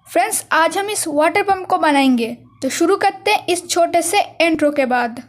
Friends, आज हम इस वाटर पंप को बनाएंगे, तो शुरू करते हैं इस छोटे से इंट्रो के बाद।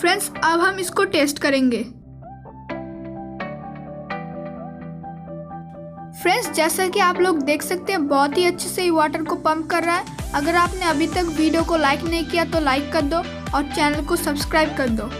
फ्रेंड्स, अब हम इसको टेस्ट करेंगे। फ्रेंड्स, जैसा कि आप लोग देख सकते हैं, बहुत ही अच्छे से ये वाटर को पंप कर रहा है। अगर आपने अभी तक वीडियो को लाइक नहीं किया तो लाइक कर दो और चैनल को सब्सक्राइब कर दो।